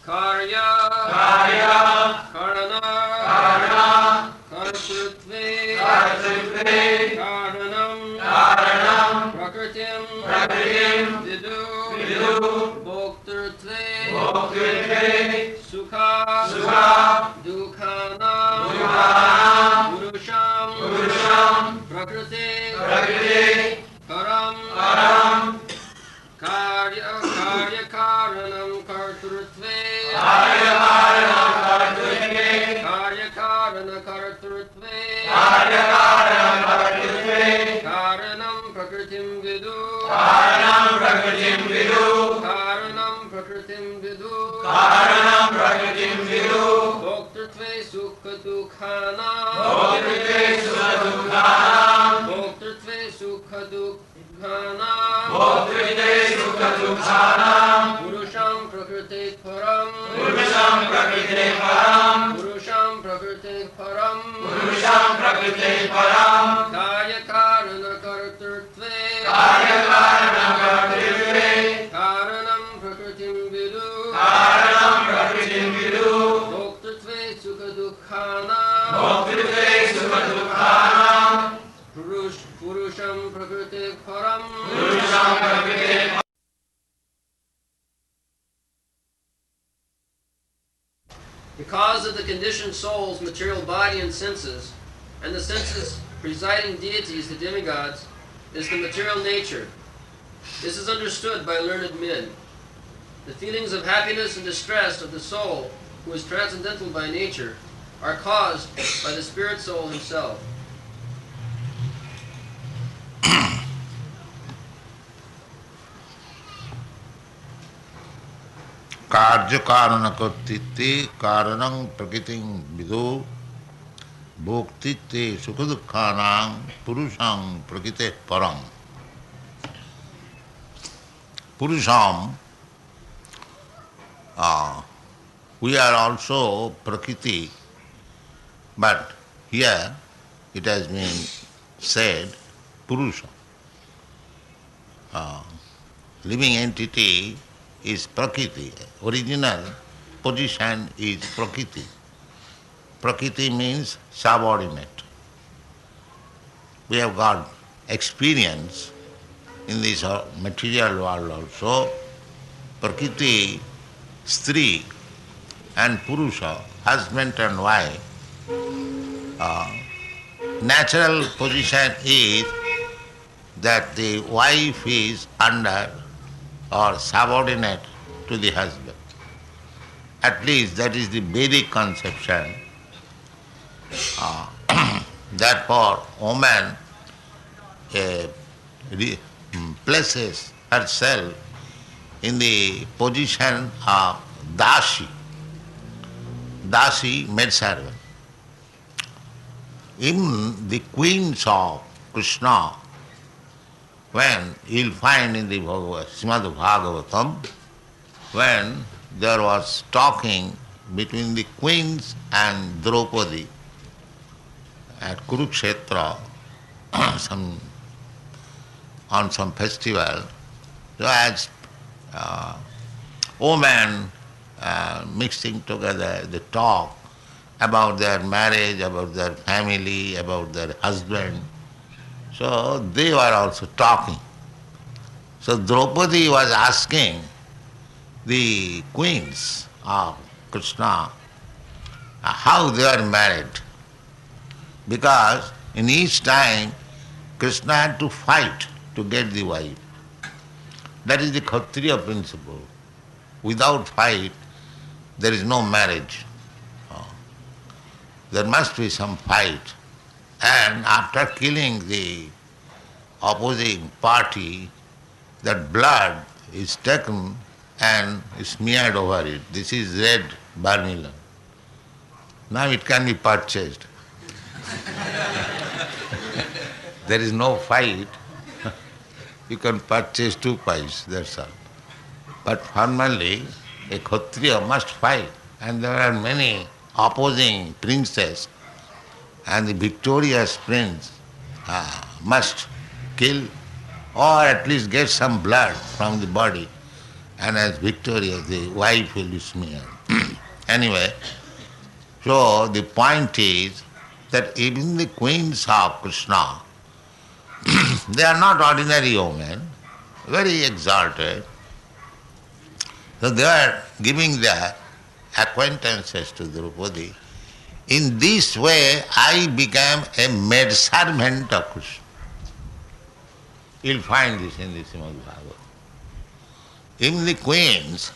Karya, Karya, Karana, Karana, Kartrutve, Kartrutve, Karanam, Karanam, Prakritim, Prakritim, Vidu, Vidu, Bhoktrutve, Bhoktrutve, Sukha, Sukha, Dukhanam, Dukhanam, Purusham, Purusham, Prakriti, Prakriti, Karam, Param, Karya, Karya Karanam Kartrutve, Karya Karanam Kartrutve, Karya Karana Kartrutve, Karya Karanam Kartrutve, Karanam Prakritim Vidu, Karanam Prakritim Vidu, Karanam Prakritim Vidu, Karanam Prakritim Vidu, Bhoktrutve Sukha Dukhanam, Bhoktrutve Sukha Dukhanam, Bhoktrutve Sukha Dukhanam, Bhoktrutve Sukha Dukhanam, Purusham Prakriti Param, Purusham Prakriti Param, Purusham Prakriti Param, Purusham Prakriti Param, Karya Karana Kartrutve, Karya Karanam Kartrutve, Karanam Prakritim Vidu, Karanam Prakritim Vidu, Bhoktrutve Sukha Dukhanam, Bhoktrutve Sukha Dukhanam, Purusham Prakriti Param, Purusham Prakriti Param. Because of the conditioned soul's material body and senses, and the senses presiding deities, the demigods, is the material nature. This is understood by learned men. The feelings of happiness and distress of the soul, who is transcendental by nature, are caused by the spirit soul himself. कार्य कारण कर्तृत्वे कारणं प्रकृतिं विदो भोक्तृत्वे सुख दुःखानां पुरुषं प्रकृते परम. Purusham, we are also Prakriti, but here it has been said Purusha. Living entity is Prakriti. Original position is Prakriti. Prakriti means subordinate. We have got experience in this material world also. Prakriti, Stri, and Purusha, husband and wife. Natural position is that the wife is under or subordinate to the husband. At least that is the Vedic conception. Therefore, woman places herself in the position of Dashi. Dashi, maidservant. In the queens of Krishna, when you'll find in the Srimad Bhagavatam, when there was talking between the queens and Draupadi at Kurukshetra on some festival, so as women mixing together, they talk about their marriage, about their family, about their husband. So they were also talking. So Draupadi was asking the queens of Krishna how they are married. Because in each time Krishna had to fight to get the wife. That is the Kshatriya principle. Without fight, there is no marriage. There must be some fight. And after killing the opposing party, that blood is taken and smeared over it. This is red vermilion. Now it can be purchased. There is no fight. You can purchase 2 pies, that's all. But formally, a Kshatriya must fight. And there are many opposing princes. And the victorious prince must kill or at least get some blood from the body and as Victoria, the wife will be smeared. Anyway, so the point is that even the queens of Krishna, they are not ordinary women, very exalted. So they are giving their acquaintances to Draupadi. In this way, I became a maidservant of Krishna. You'll find this in the Srimad Bhagavatam. Even the queens,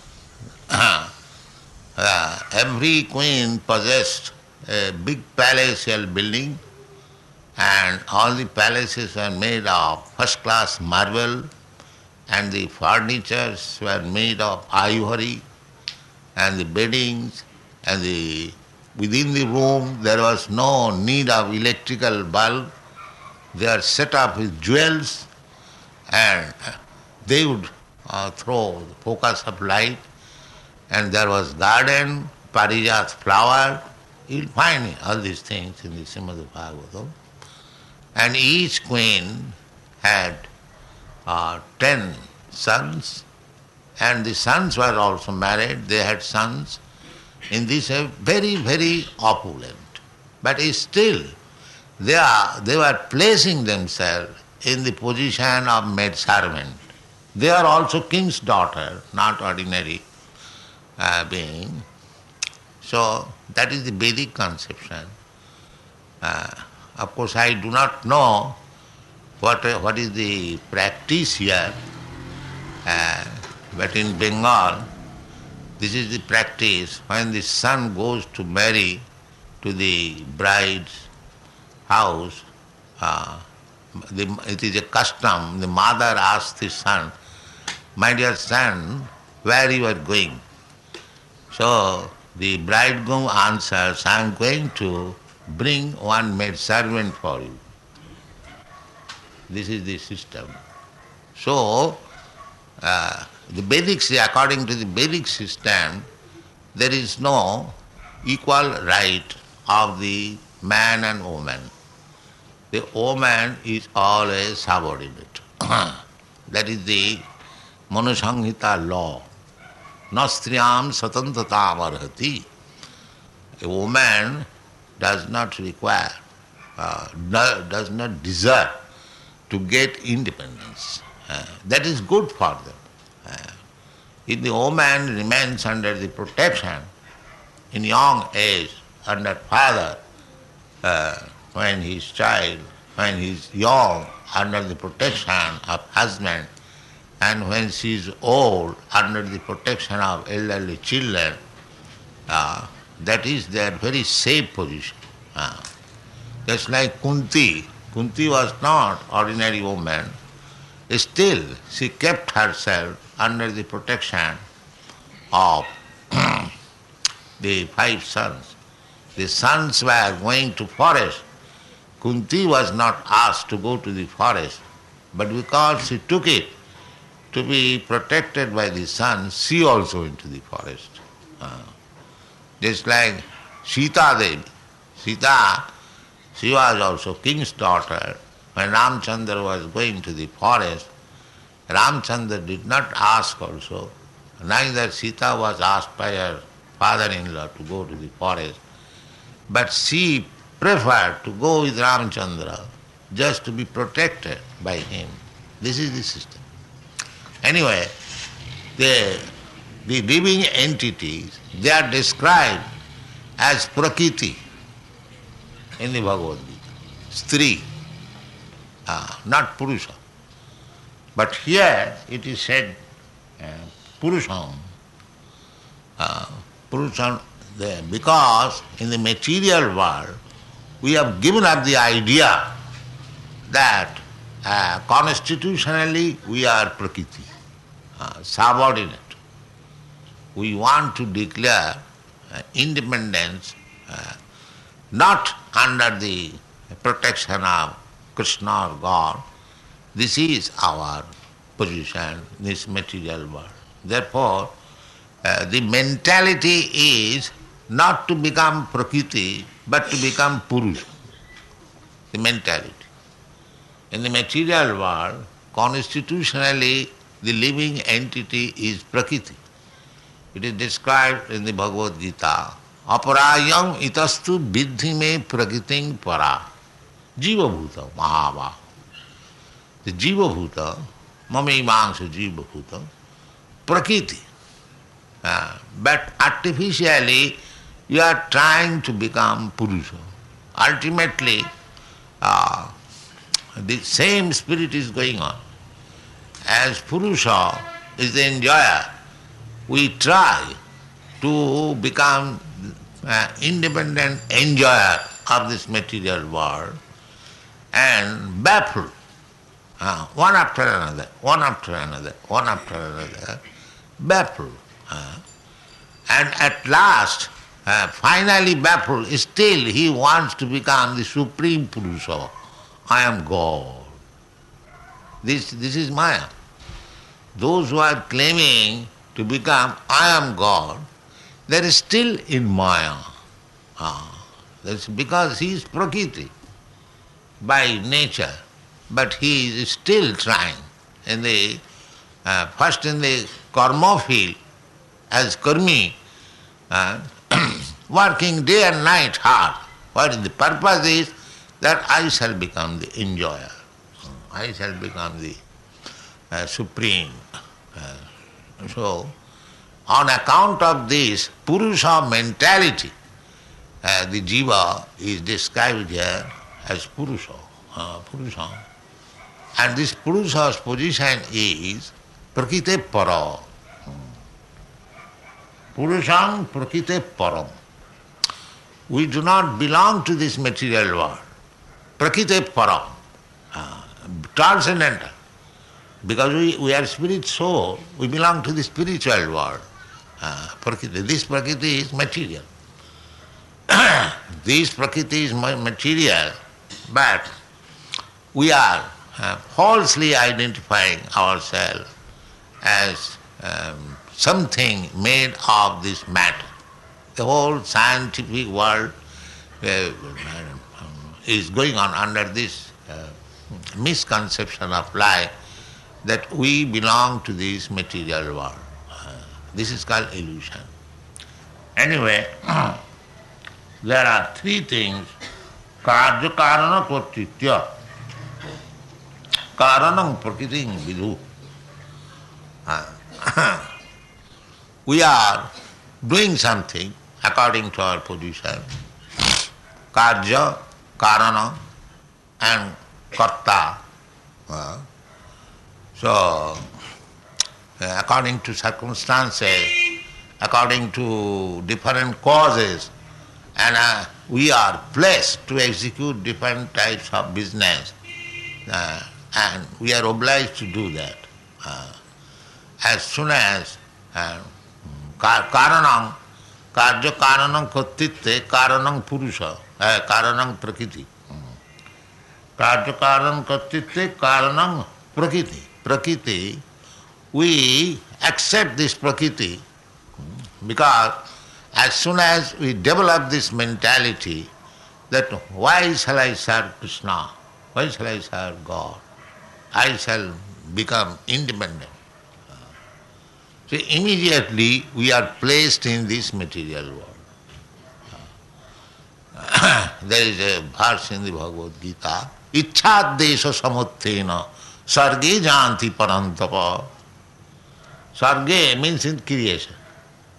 every queen possessed a big palatial building, and all the palaces were made of first-class marble, and the furnitures were made of ivory, and the beddings, and within the room there was no need of electrical bulb. They are set up with jewels, and they would throw the focus of light, and there was garden, parijat flower. You'll find all these things in the Srimad Bhagavatam. And each queen had 10 sons, and the sons were also married. They had sons. In this way, very, very opulent. But still, they were placing themselves in the position of maidservant. They are also king's daughter, not ordinary being. So that is the Vedic conception. Of course, I do not know what is the practice here, but in Bengal, this is the practice. When the son goes to marry to the bride's house, it is a custom. The mother asks the son, "My dear son, where you are going?" So the bridegroom answers, "I am going to bring one maidservant for you." This is the system. So, according to the Vedic system, there is no equal right of the man and woman. The woman is always subordinate. That is the Manusanghita law. Nastriyam satantatam arhati. A woman does not require, does not deserve to get independence. That is good for them. If the woman remains under the protection in young age, under father, when he is child, when he is young, under the protection of husband, and when she is old, under the protection of elderly children, that is their very safe position. Just like Kunti. Kunti was not ordinary woman. Still, she kept herself under the protection of the 5 sons. The sons were going to forest. Kunti was not asked to go to the forest, but because she took it to be protected by the sons, she also went to the forest. Just like Sita Devi. Sita, she was also king's daughter. When Ramchandra was going to the forest, Ramchandra did not ask also. Neither Sita was asked by her father-in-law to go to the forest. But she preferred to go with Ramchandra just to be protected by him. This is the system. Anyway, the living entities, they are described as Prakriti in the Bhagavad Gita. Stri, not Purusha. But here it is said Purusham. Purusham, because in the material world we have given up the idea that constitutionally we are Prakriti, subordinate. We want to declare independence not under the protection of Krishna or God. This is our position in this material world. Therefore, the mentality is not to become Prakriti, but to become Purusha. The mentality. In the material world, constitutionally the living entity is Prakriti. It is described in the Bhagavad Gita. Aparayam itastu vidhi me prakriting para. Jiva bhuta mahava. The jiva bhuta, mami mansa jiva bhuta, Prakriti. But artificially you are trying to become Purusha. Ultimately, the same spirit is going on. As Purusha is the enjoyer, we try to become independent enjoyer of this material world and baffle one after another, baffle. And at last, finally baffled, still he wants to become the Supreme Purusha. I am God. This is Maya. Those who are claiming to become I am God, they are still in Maya. That's because he is Prakriti by nature, but he is still trying. First in the karma field, as karmi, working day and night hard. What the purpose is that I shall become the enjoyer. I shall become the supreme. So, on account of this Purusha mentality, the jiva is described here as Purusha. And this Purusha's position is Prakriti Para. Purusham Prakriti Param. We do not belong to this material world. Prakriti Param. Transcendental. Because we are spirit soul, we belong to the spiritual world. Prakriti. This Prakriti is material. This Prakriti is material, but we are falsely identifying ourselves as something made of this matter. The whole scientific world is going on under this misconception of life that we belong to this material world. This is called illusion. Anyway, there are three things. Karya karana kotitya. Karanam prakritim vidhu. We are doing something according to our position. Karya, karana and karta. So, according to circumstances, according to different causes, and we are placed to execute different types of business, and we are obliged to do that. As soon as karanam, karya karanam kotitte karanam purusha, karanam prakriti. Karya karanam kotitte karanam prakriti. Prakriti, we accept this prakriti because as soon as we develop this mentality that why shall I serve Krishna, why shall I serve God, I shall become independent. So immediately we are placed in this material world. There is a verse in the Bhagavad Gita, Ichchadesha samuttena sarge janti parantapa. Sarge means in creation.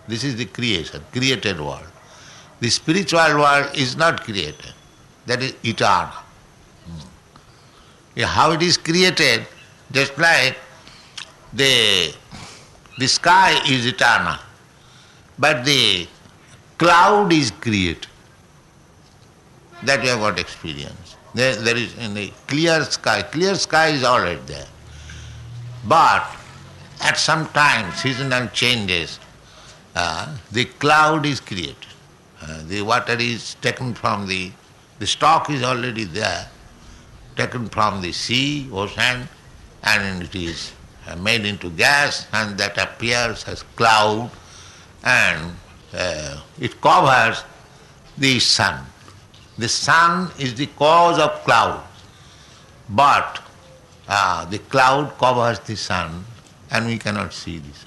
This is the creation, created world. The spiritual world is not created. That is eternal. How it is created, just like the sky is eternal, but the cloud is created. That we have got experience. There is in the clear sky is already there. But at some time, seasonal changes, the cloud is created. The water is taken from the stock is already there, taken from the sea, ocean, and it is made into gas, and that appears as cloud, and it covers the sun. The sun is the cause of cloud, but the cloud covers the sun and we cannot see this.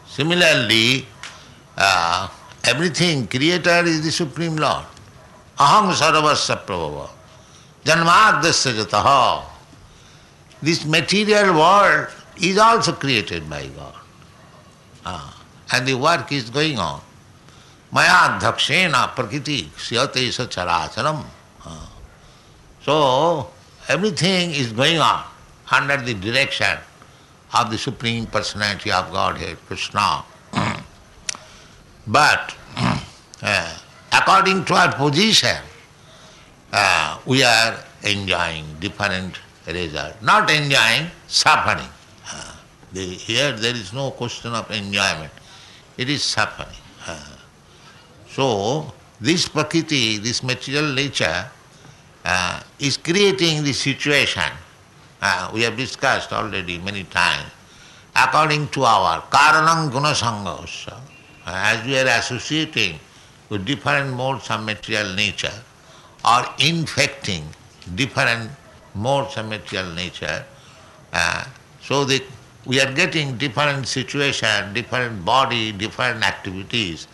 Similarly, everything, Creator is the Supreme Lord. Aham sarvasya prabhava. Janmadasya jataha. This material world is also created by God. And the work is going on. Maya dhakshena prakriti syate sa characharam. So, everything is going on under the direction of the Supreme Personality of Godhead, Krishna. But according to our position, we are enjoying different results. Not enjoying, suffering. Here there is no question of enjoyment. It is suffering. So, this Prakriti, this material nature, is creating the situation. We have discussed already many times. According to our Karanam Gunasangha, as we are associating with different modes of material nature or infecting different modes of material nature, so that we are getting different situation, different body, different activities.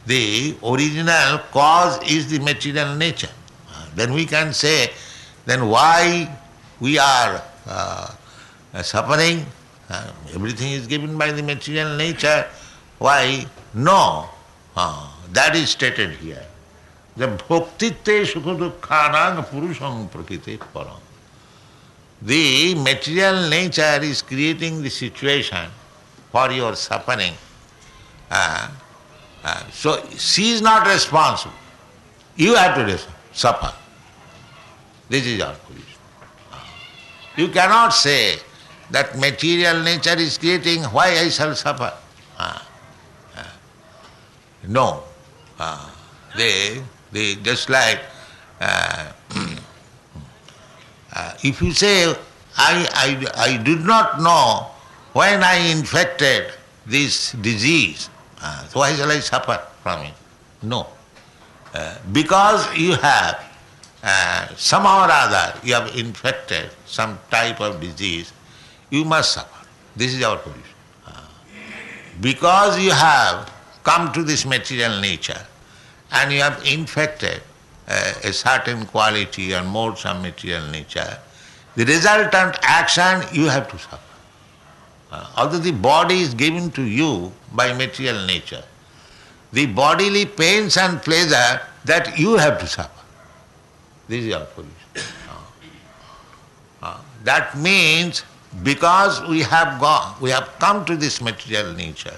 The original cause is the material nature. Then we can say, then why we are suffering? Everything is given by the material nature. Why? No. That is stated here. The bhoktitte sukha-dukkhanang purusham prakriti param. The material nature is creating the situation for your suffering. So she is not responsible. You have to suffer. This is our position. You cannot say that material nature is creating, why I shall suffer? No. They just like if you say, I did not know when I infected this disease, so why shall I suffer from it? No. Because you have somehow or other you have infected some type of disease, you must suffer. This is our position. Because you have come to this material nature and you have infected a certain quality and modes of material nature, the resultant action you have to suffer. Although the body is given to you by material nature, the bodily pains and pleasure that you have to suffer. This is our position. That means because we have come to this material nature.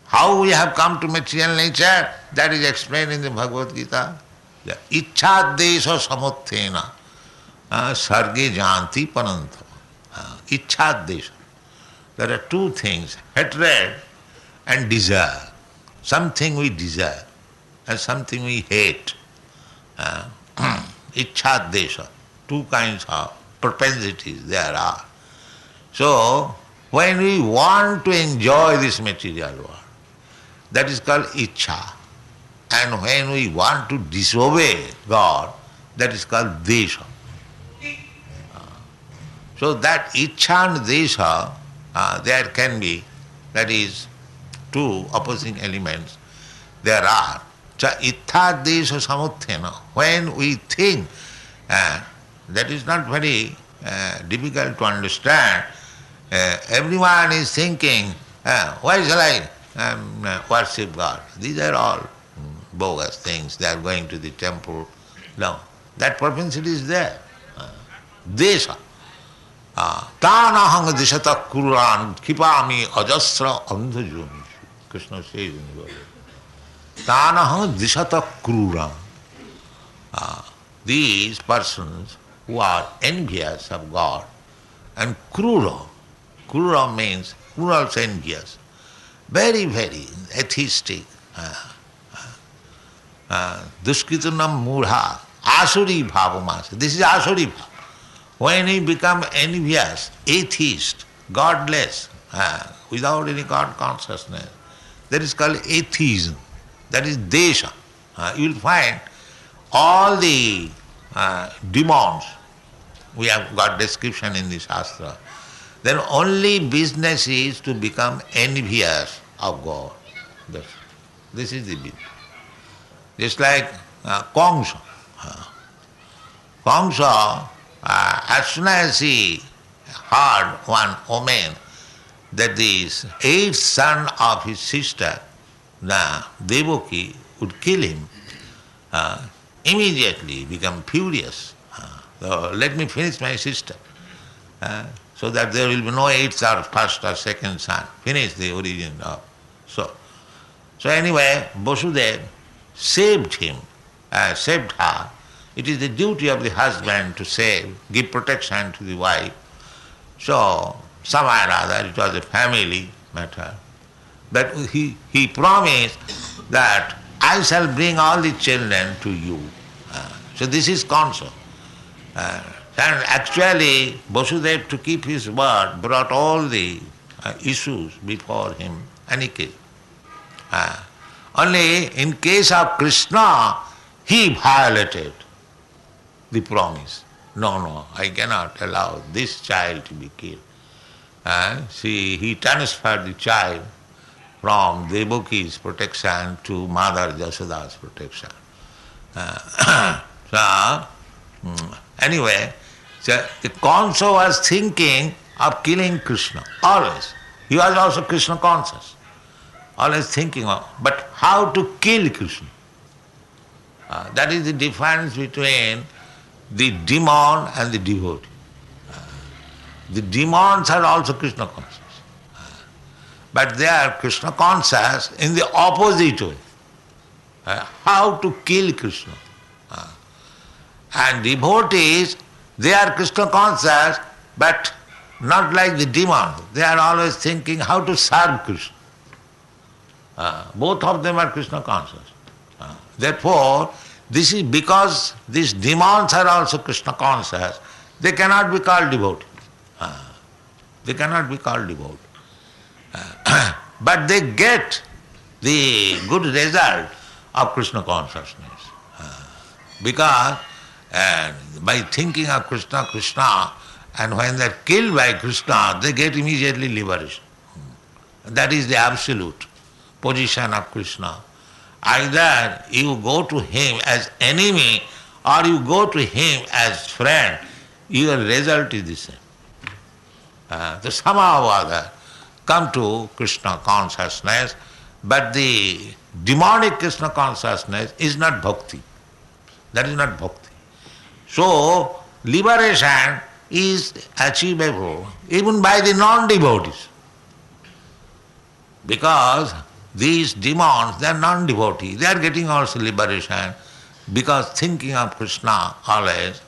How we have come to material nature, that is explained in the Bhagavad Gita. Ichchadesha samuthena sarge janti pananta. Ichchadesha. There are two things, hatred and desire. Something we desire and something we hate. Ichchadesha. Two kinds of propensities there are. So, when we want to enjoy this material world, that is called ichcha. And when we want to disobey God, that is called desha. So that ichcha and desha, there can be, that is, two opposing elements. There are. Ittha desha samuthena. When we think, that is not very difficult to understand. Everyone is thinking, why shall I worship God? These are all bogus things. They are going to the temple. No, that propensity is there. Desha. Tanahang dishata kuran kipami ajasra andhajunishu. Krishna says in the Bible. Tanahang dishata kuran. These persons who are envious of God, and krura. Krura means, krura also envious. Very, very atheistic. Duskitanam murha. Asuri bhavamasa. This is asuri bhava. When he become envious, atheist, godless, without any God consciousness, that is called atheism. That is desha. You will find all the demons, we have got description in the Shastra, Their only business is to become envious of God. This is the business. Just like Kamsa. Kamsa, as soon as he heard one omen that the eighth son of his sister, Devaki, would kill him, immediately become furious. So let me finish my sister, so that there will be no eighth or first or second son. Finish the origin of. So anyway, Vasudeva saved him, saved her. It is the duty of the husband to save, give protection to the wife. So somehow or other, it was a family matter. But he promised that I shall bring all the children to you. So this is Kamsa. And actually, Vasudeva, to keep his word, brought all the issues before him and he killed. Only in case of Krishna, he violated the promise. No, I cannot allow this child to be killed. He transferred the child from Devaki's protection to Mother Jasoda's protection. Anyway, the Kamsa was thinking of killing Krishna, always. He was also Krishna conscious, always thinking of, but how to kill Krishna. That is the difference between the demon and the devotee. The demons are also Krishna conscious, but they are Krishna conscious in the opposite way. How to kill Krishna. And devotees, they are Krishna conscious, but not like the demon. They are always thinking how to serve Krishna. Both of them are Krishna conscious. Therefore, this is because these demons are also Krishna conscious, they cannot be called devotees. They cannot be called devotees. But they get the good result of Krishna consciousness. Because by thinking of Krishna, Krishna, and when they are killed by Krishna, they get immediately liberation. That is the absolute position of Krishna. Either you go to him as enemy or you go to him as friend, your result is the same. So somehow or other come to Krishna consciousness, but the demonic Krishna consciousness is not bhakti. That is not bhakti. So liberation is achievable even by the non-devotees. Because these demons, they are non-devotees, they are getting also liberation because thinking of Krishna always.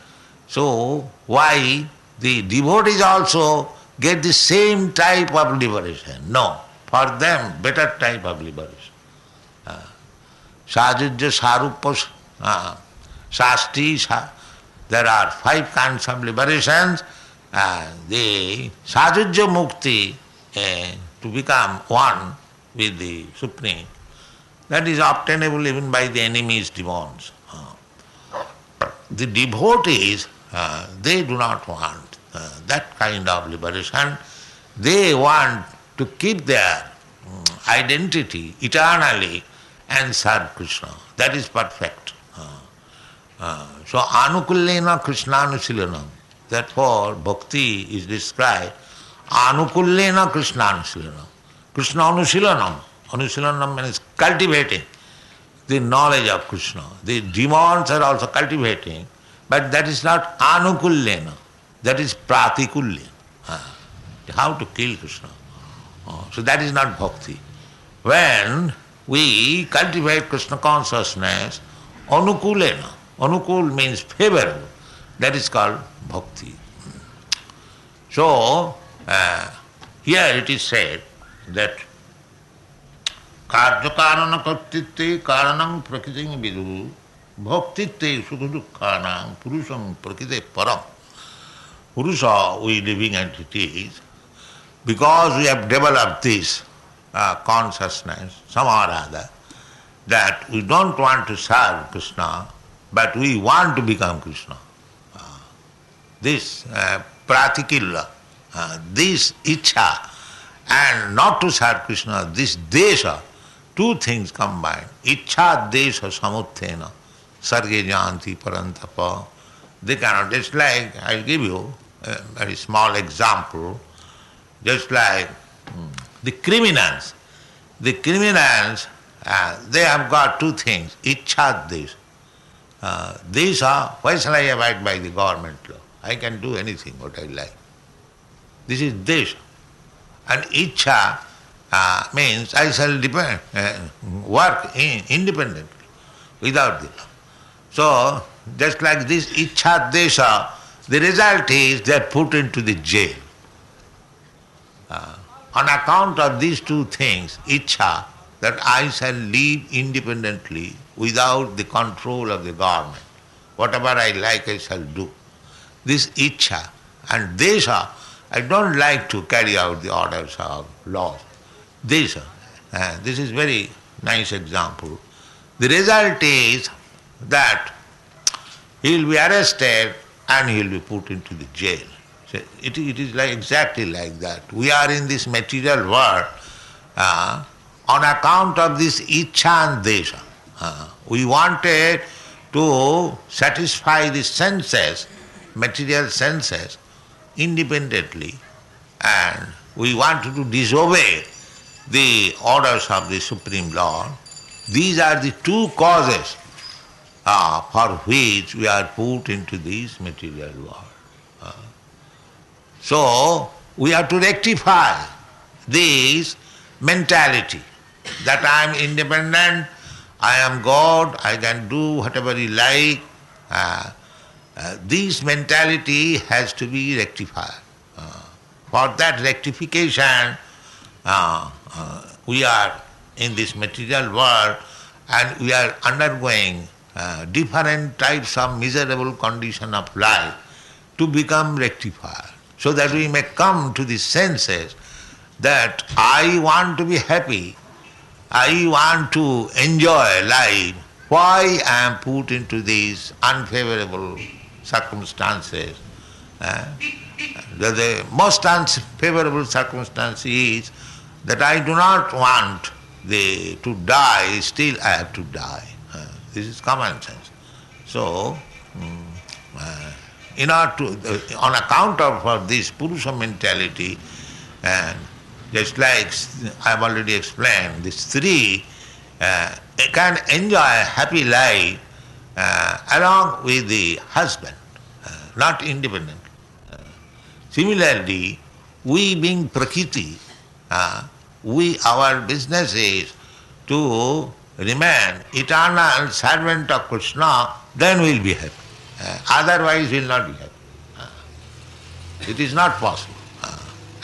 So why the devotees also get the same type of liberation? No, for them better type of liberation. Sajujya, Sarupya, Shasti, there are 5 kinds of liberations. The Sajujya Mukti, to become one with the Supreme, that is obtainable even by the enemies, demons. The devotees, they do not want that kind of liberation. They want to keep their identity eternally and serve Krishna. That is perfect. So anukullena Krishnanusilanam. Therefore bhakti is described anukullena Krishnanusilanam. Krishna anusilanam. Anusilanam means cultivating the knowledge of Krishna. The demons are also cultivating, but that is not anukullena. That is pratikullena. How to kill Krishna. So that is not bhakti. When we cultivate Krishna consciousness, anukulena. Anukul means favorable. That is called bhakti. So, here it is said that karya karana kartitte karanam prakritim vidu bhaktitte sukha dukkhanam purusham prakrite param. Purusha, we living entities, because we have developed this consciousness, somehow or other, that we don't want to serve Krishna, but we want to become Krishna. This pratikilla, this Ichha and not to serve Krishna, this Desha, two things combined. Ichha Desha Samuthena, Sarge Janti Parantapa. They cannot, just like, I'll give you a very small example, just like the criminals. The criminals, they have got two things, Ichha Desha. Desha, why shall I abide by the government law? I can do anything what I like. This is Desha. And Ichha means I shall work independently, without the law. So, just like this Ichha Desha, the result is they are put into the jail. On account of these two things, Ichha, that I shall live independently without the control of the government. Whatever I like, I shall do. This Ichha and Desha, I don't like to carry out the orders of laws. Desha, this is very nice example. The result is that he will be arrested and he will be put into the jail. So it is like exactly like that. We are in this material world on account of this Ichha and Desha. We wanted to satisfy the senses, material senses, independently, and we wanted to disobey the orders of the Supreme Lord. These are the two causes for which we are put into this material world. So, we have to rectify this mentality that I am independent, I am God, I can do whatever you like. This mentality has to be rectified. For that rectification, we are in this material world and we are undergoing different types of miserable condition of life to become rectified, so that we may come to the senses that I want to be happy, I want to enjoy life. Why I am put into these unfavorable circumstances? The most unfavorable circumstance is that I do not want to die, still I have to die. This is common sense. So, in order to, on account of this Purusha mentality, and just like I have already explained, these three can enjoy a happy life along with the husband, not independent. Similarly, we being Prakriti, our business is to remain eternal servant of Krishna, then we will be happy. Otherwise we will not be happy. It is not possible.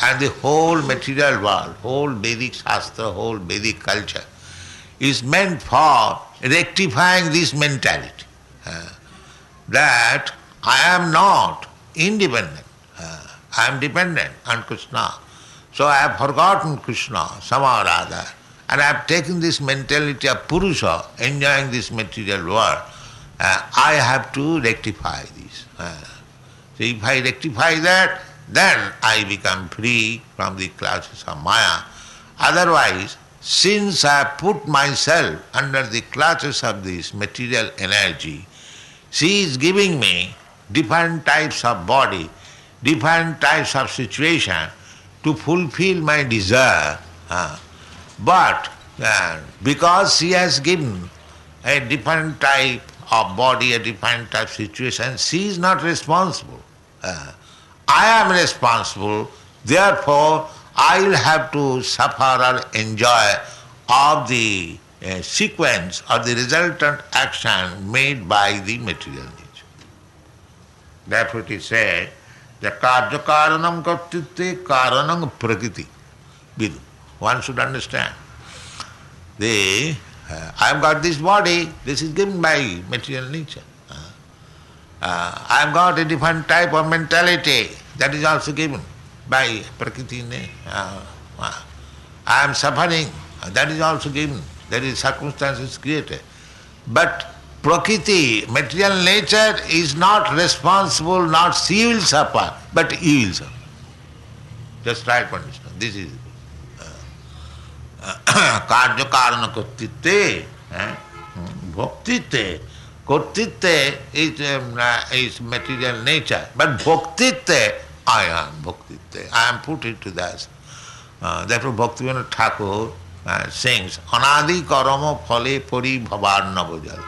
And the whole material world, whole Vedic Shastra, whole Vedic culture is meant for rectifying this mentality that I am not independent, I am dependent on Krishna. So I have forgotten Krishna somehow or other, and I have taken this mentality of Purusha, enjoying this material world. I have to rectify this. So if I rectify that, then I become free from the clutches of Maya. Otherwise, since I have put myself under the clutches of this material energy, she is giving me different types of body, different types of situation to fulfill my desire. But because she has given a different type of body, a different type of situation, she is not responsible. I am responsible, therefore I will have to suffer or enjoy of the sequence or the resultant action made by the material nature. That's what he said, the karya karanam kartritve karanam prakriti. Vidu. One should understand. I have got this body, this is given by material nature. I have got a different type of mentality, that is also given by Prakriti. I am suffering, that is also given, that is circumstances created. But Prakriti, material nature is not responsible, not she will suffer, but you will suffer. Just try to understand. This is karya karana kartitve, bhaktitve. Kartitve is material nature, but bhaktitve, I am bhaktitve. I am put into that. Therefore Bhaktivinoda Thakur sings, Anadi karama phale pari bhavar navajal.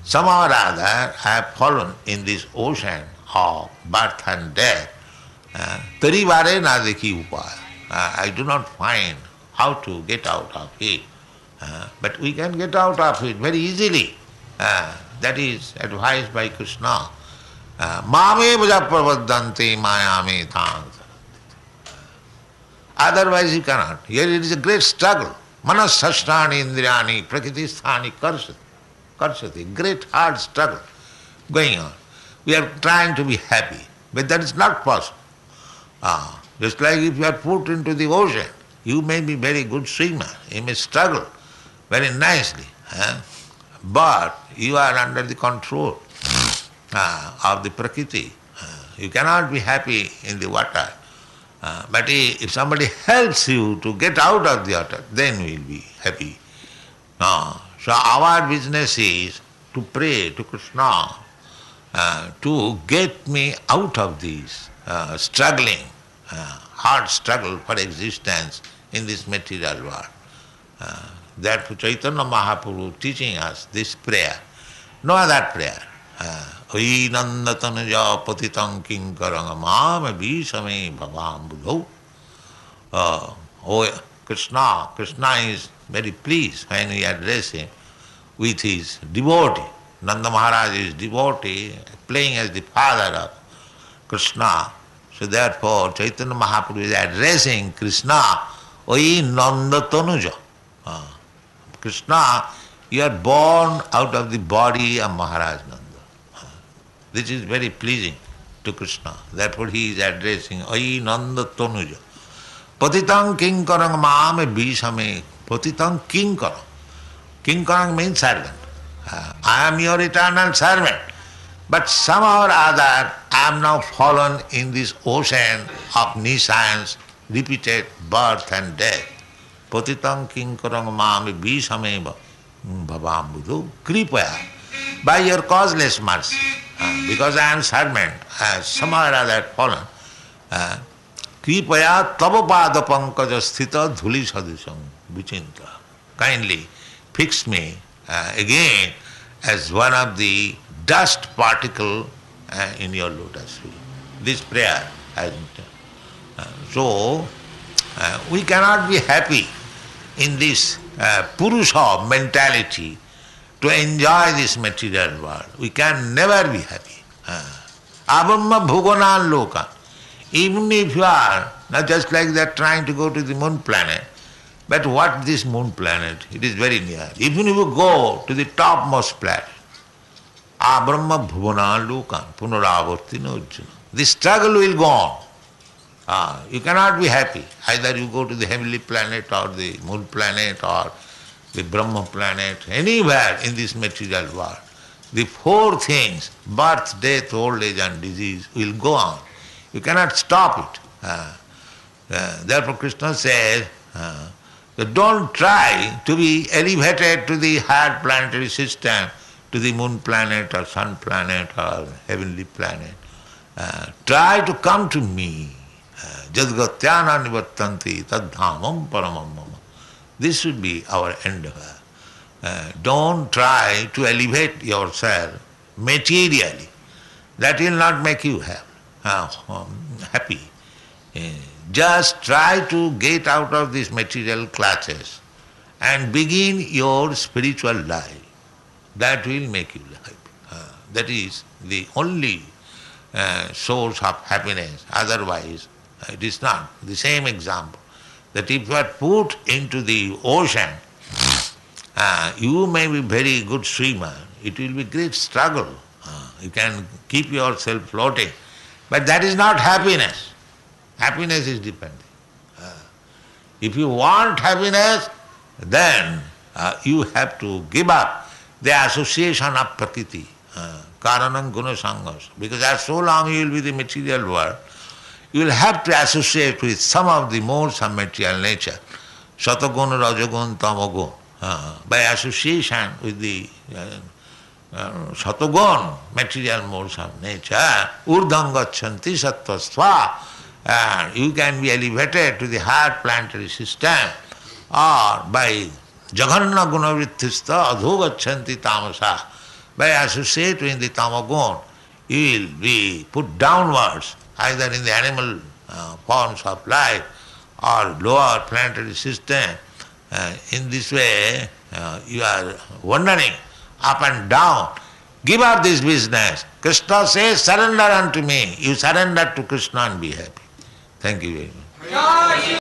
Somehow or other I have fallen in this ocean of birth and death. Taribare na dekhi upaya. I do not find how to get out of it. But we can get out of it very easily. That is advised by Krishna. Mame bhaja pravadante mayame tang. Otherwise you cannot. Here it is a great struggle. Manas sasthani indriyani prakriti sthani karsati. Great hard struggle going on. We are trying to be happy, but that is not possible. Just like if you are put into the ocean, you may be very good swimmer, you may struggle very nicely, but you are under the control of the Prakriti. You cannot be happy in the water. But if somebody helps you to get out of the water, then we will be happy. So our business is to pray to Krishna to get me out of this struggling, hard struggle for existence in this material world. Therefore Chaitanya Mahaprabhu teaching us this prayer, no other prayer. Oi nandatanuja patitam kinkaranga mame visame bhavam budho. Oh Krishna is very pleased when we address him with his devotee. Nanda Maharaj is devotee, playing as the father of Krishna. So therefore Chaitanya Mahaprabhu is addressing Krishna, Oi Nandatanuja. Krishna, you are born out of the body of Maharaj Nanda. This is very pleasing to Krishna. Therefore he is addressing Oi Nandatanuja. Patitang kinkarang maame bishame. Patitang kinkarang. Kinkarang means servant. I am your eternal servant. But somehow or other I am now fallen in this ocean of nescience, repeated birth and death. Patitang kinkarang maame bishame bhavam budhu. Kripaya. By your causeless mercy. Because I am servant, somehow or other fallen. Kripaya tava pada pankaja sthita dhuli sadisam vichinta. Kindly fix me again as one of the dust particle in your lotus feet. This prayer has been so we cannot be happy in this Purusha mentality to enjoy this material world. We can never be happy. Abrahma bhuganan loka. Even if you are not just like that trying to go to the moon planet, but what this moon planet? It is very near. Even if you go to the topmost planet, Abrahma bhuganan loka punaravartina arjuna. The struggle will go on. You cannot be happy. Either you go to the heavenly planet or the moon planet or the Brahma planet, anywhere in this material world. The four things, birth, death, old age and disease, will go on. You cannot stop it. Therefore Krishna says, that don't try to be elevated to the higher planetary system, to the moon planet or sun planet or heavenly planet. Try to come to me. Jadgatyana nivartanti tadhamam paramam mama. This should be our endeavor. Don't try to elevate yourself materially. That will not make you happy. Just try to get out of these material clutches and begin your spiritual life. That will make you happy. That is the only source of happiness. Otherwise, it is not. The same example, that if you are put into the ocean, you may be very good swimmer. It will be great struggle. You can keep yourself floating. But that is not happiness. Happiness is dependent. If you want happiness, then you have to give up the association of Prakriti, Karanam Guna Sanghas. Because as so long you will be the material world, you will have to associate with some of the modes of material nature. Satagun, Rajagun, Tamagun. By association with the Satagun, material modes of nature, Urdhangachanti Sattvasva, you can be elevated to the higher planetary system, or by Jaghanna Gunavrittista Adhogachanti Tamasa, by associating with the Tamagun, you will be put downwards, either in the animal forms of life or lower planetary system. In this way, you are wandering up and down. Give up this business. Krishna says, surrender unto me. You surrender to Krishna and be happy. Thank you very much.